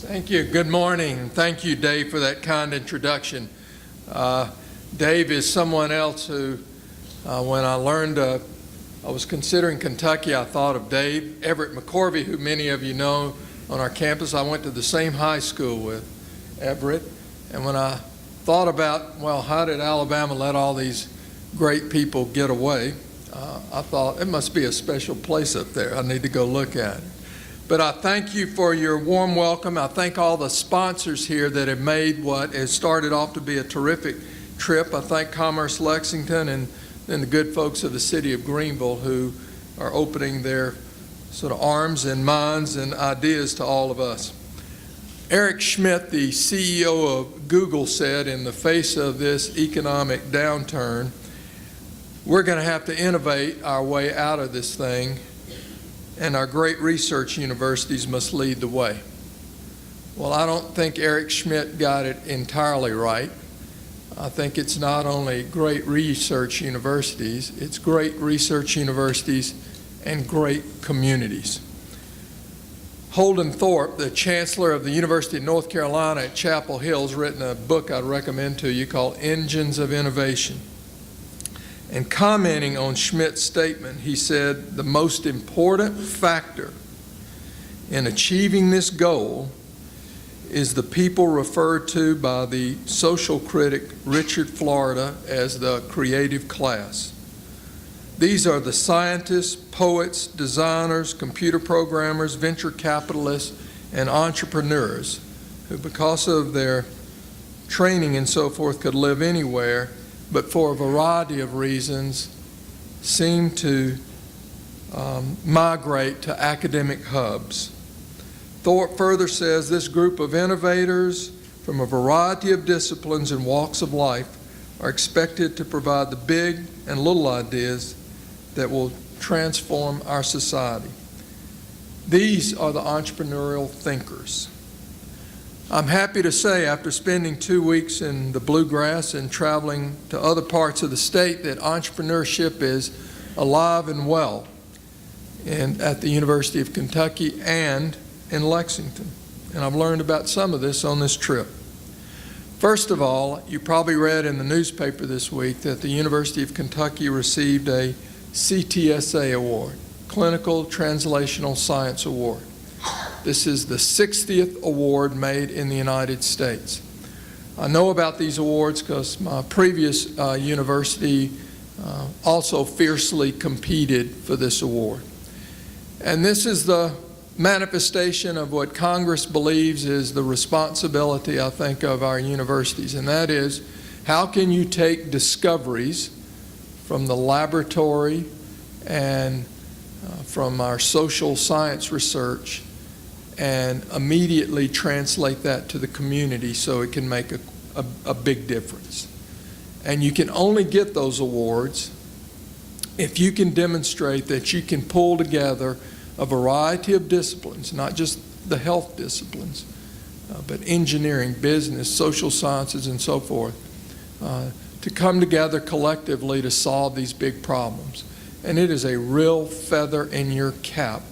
Thank you. Good morning. Thank you, Dave, for that kind introduction. Dave is someone else who, when I learned I was considering Kentucky, I thought of Dave. Everett McCorvey, who many of you know on our campus, I went to the same high school with Everett. And when I thought about, well, how did Alabama let all these great people get away, I thought it must be a special place up there. I need to go look at it. But I thank you for your warm welcome. I thank all the sponsors here that have made what has started off to be a terrific trip. I thank Commerce Lexington and the good folks of the city of Greenville who are opening their sort of arms and minds and ideas to all of us. Eric Schmidt, the CEO of Google, said in the face of this economic downturn, we're going to have to innovate our way out of this thing, and our great research universities must lead the way. Well, I don't think Eric Schmidt got it entirely right. I think it's not only great research universities, it's great research universities and great communities. Holden Thorpe, the chancellor of the University of North Carolina at Chapel Hill, has written a book I'd recommend to you called Engines of Innovation. And commenting on Schmidt's statement, he said, the most important factor in achieving this goal is the people referred to by the social critic Richard Florida as the creative class. These are the scientists, poets, designers, computer programmers, venture capitalists, and entrepreneurs who, because of their training and so forth, could live anywhere, but for a variety of reasons seem to migrate to academic hubs. Thorpe further says this group of innovators from a variety of disciplines and walks of life are expected to provide the big and little ideas that will transform our society. These are the entrepreneurial thinkers. I'm happy to say, after spending 2 weeks in the bluegrass and traveling to other parts of the state, that entrepreneurship is alive and well at the University of Kentucky and in Lexington. And I've learned about some of this on this trip. First of all, you probably read in the newspaper this week that the University of Kentucky received a CTSA award, Clinical Translational Science Award. This is the 60th award made in the United States. I know about these awards because my previous university also fiercely competed for this award. And this is the manifestation of what Congress believes is the responsibility, I think, of our universities, and that is, how can you take discoveries from the laboratory and from our social science research and immediately translate that to the community so it can make a big difference. And you can only get those awards if you can demonstrate that you can pull together a variety of disciplines, not just the health disciplines, but engineering, business, social sciences, and so forth, to come together collectively to solve these big problems. And it is a real feather in your cap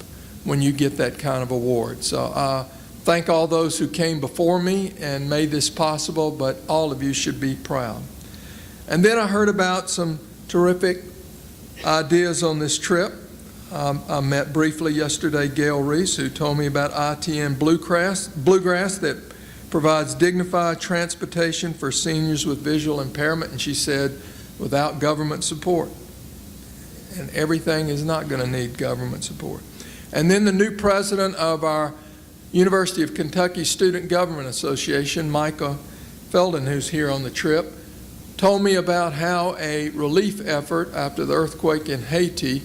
when you get that kind of award. So thank all those who came before me and made this possible, but all of you should be proud. And then I heard about some terrific ideas on this trip. I met briefly yesterday Gail Reese, who told me about ITN Bluegrass that provides dignified transportation for seniors with visual impairment, and she said, without government support. And everything is not going to need government support. And then the new president of our University of Kentucky Student Government Association, Micah Felden, who's here on the trip, told me about how a relief effort after the earthquake in Haiti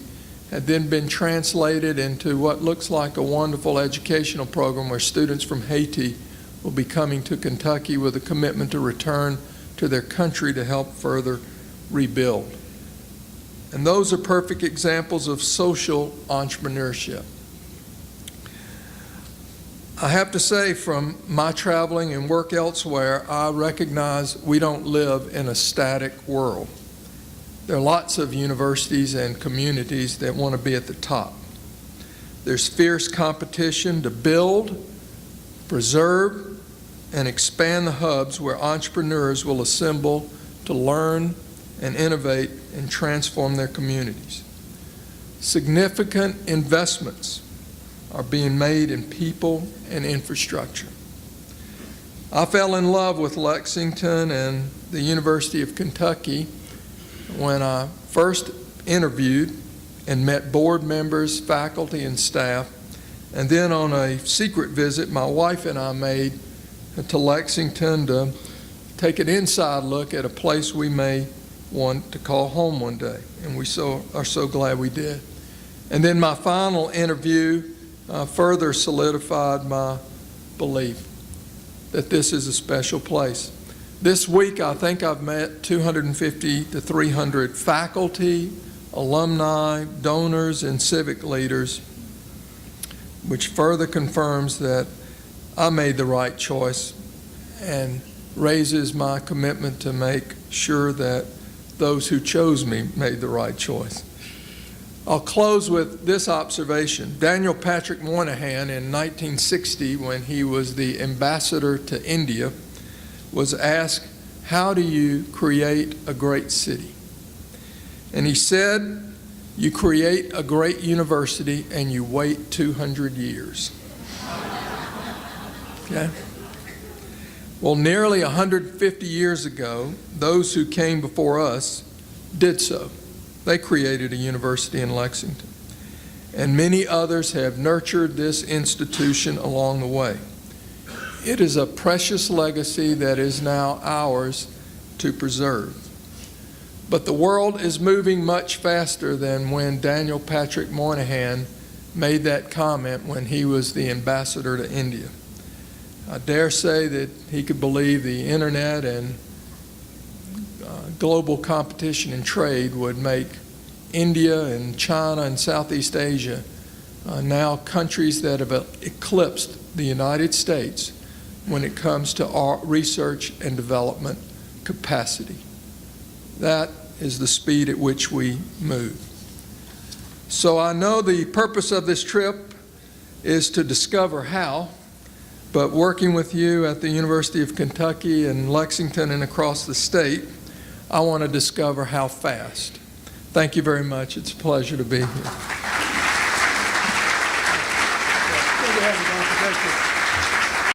had then been translated into what looks like a wonderful educational program where students from Haiti will be coming to Kentucky with a commitment to return to their country to help further rebuild. And those are perfect examples of social entrepreneurship. I have to say, from my traveling and work elsewhere, I recognize we don't live in a static world. There are lots of universities and communities that want to be at the top. There's fierce competition to build, preserve and expand the hubs where entrepreneurs will assemble to learn and innovate and transform their communities. Significant investments are being made in people and infrastructure. I fell in love with Lexington and the University of Kentucky when I first interviewed and met board members, faculty, and staff, and then on a secret visit my wife and I made to Lexington to take an inside look at a place we may want to call home one day, and we are so glad we did. And then my final interview further solidified my belief that this is a special place. This week, I think I've met 250 to 300 faculty, alumni, donors, and civic leaders, which further confirms that I made the right choice and raises my commitment to make sure that those who chose me made the right choice. I'll close with this observation. Daniel Patrick Moynihan in 1960, when he was the ambassador to India, was asked, "How do you create a great city?" And he said, "You create a great university and you wait 200 years. Okay? Well, nearly 150 years ago, those who came before us did so. They created a university in Lexington, and many others have nurtured this institution along the way. It is a precious legacy that is now ours to preserve. But the world is moving much faster than when Daniel Patrick Moynihan made that comment when he was the ambassador to India. I dare say that he could believe the internet and global competition and trade would make India and China and Southeast Asia now countries that have eclipsed the United States when it comes to our research and development capacity. That is the speed at which we move. So I know the purpose of this trip is to discover how, but working with you at the University of Kentucky and Lexington and across the state, I want to discover how fast. Thank you very much. It's a pleasure to be here.